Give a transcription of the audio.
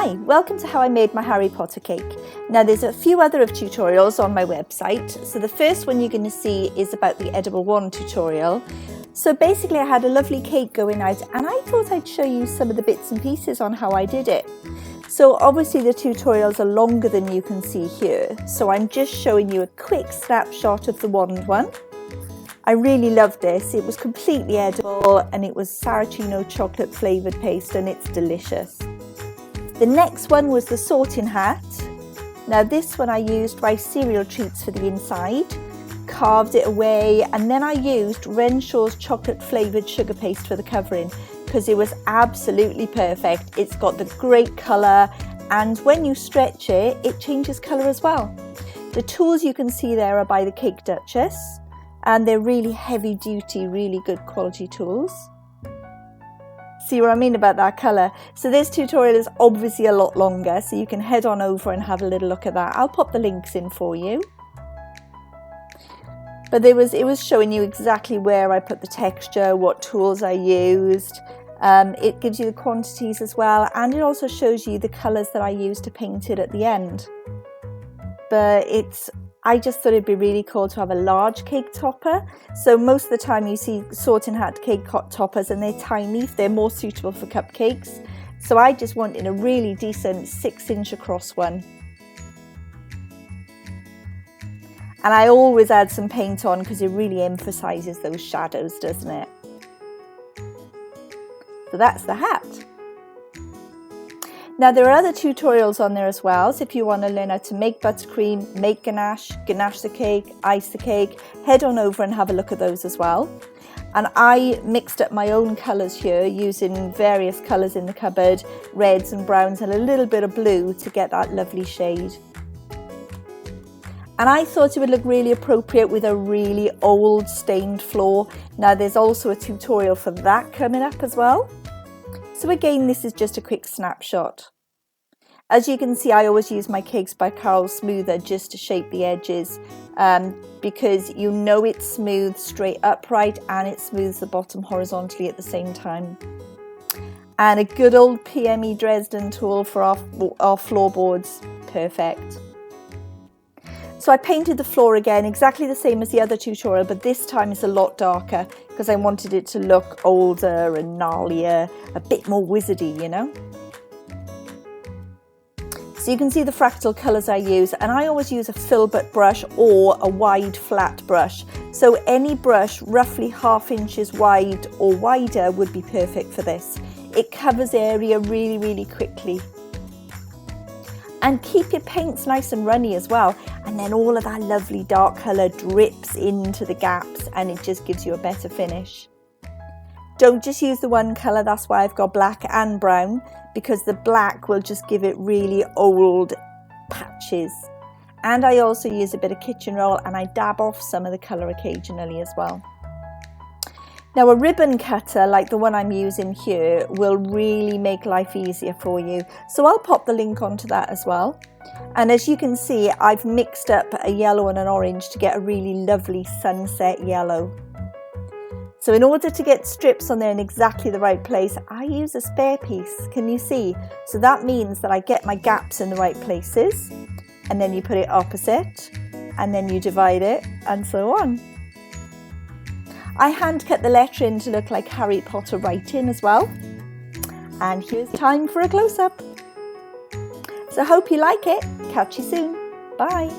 Hi, welcome to how I made my Harry Potter cake. Now there's a few other tutorials on my website. So the first one you're going to see is about the edible wand tutorial. So basically I had a lovely cake going out and I thought I'd show you some of the bits and pieces on how I did it. So obviously the tutorials are longer than you can see here. So I'm just showing you a quick snapshot of the wand one. I really love this. It was completely edible and it was Saracino chocolate flavoured paste and it's delicious. The next one was the sorting hat. Now this one I used rice cereal treats for the inside, carved it away, and then I used Renshaw's chocolate flavoured sugar paste for the covering because it was absolutely perfect. It's got the great colour and when you stretch it, it changes colour as well. The tools you can see there are by the Cake Duchess and they're really heavy duty, really good quality tools. See what I mean about that colour? So this tutorial is obviously a lot longer, so you can head on over and have a little look at that. I'll pop the links in for you. But it was showing you exactly where I put the texture, what tools I used. It gives you the quantities as well, and it also shows you the colours that I used to paint it at the end. But I just thought it'd be really cool to have a large cake topper. So most of the time you see sorting hat cake toppers and they're tiny, they're more suitable for cupcakes. So I just wanted a really decent 6-inch across one. And I always add some paint on because it really emphasises those shadows, doesn't it? So that's the hat. Now there are other tutorials on there as well, so if you want to learn how to make buttercream, make ganache the cake, ice the cake, head on over and have a look at those as well. And I mixed up my own colours here using various colours in the cupboard, reds and browns and a little bit of blue to get that lovely shade. And I thought it would look really appropriate with a really old stained floor. Now there's also a tutorial for that coming up as well. So again, this is just a quick snapshot. As you can see, I always use my Cakes by Carol smoother just to shape the edges because you know it's smooth straight upright and it smooths the bottom horizontally at the same time. And a good old PME Dresden tool for our floorboards, perfect. So I painted the floor again, exactly the same as the other tutorial, but this time it's a lot darker because I wanted it to look older and gnarlier, a bit more wizardy, you know. So you can see the fractal colours I use, and I always use a filbert brush or a wide flat brush. So any brush roughly 1/2 inches wide or wider would be perfect for this. It covers area really, really quickly. And keep your paints nice and runny as well. And then all of that lovely dark colour drips into the gaps and it just gives you a better finish. Don't just use the one colour, that's why I've got black and brown, because the black will just give it really old patches. And I also use a bit of kitchen roll and I dab off some of the colour occasionally as well. Now a ribbon cutter like the one I'm using here will really make life easier for you. So I'll pop the link onto that as well. And as you can see, I've mixed up a yellow and an orange to get a really lovely sunset yellow. So in order to get strips on there in exactly the right place, I use a spare piece. Can you see? So that means that I get my gaps in the right places and then you put it opposite and then you divide it and so on. I hand cut the lettering to look like Harry Potter writing as well. And here's time for a close-up. So hope you like it. Catch you soon. Bye.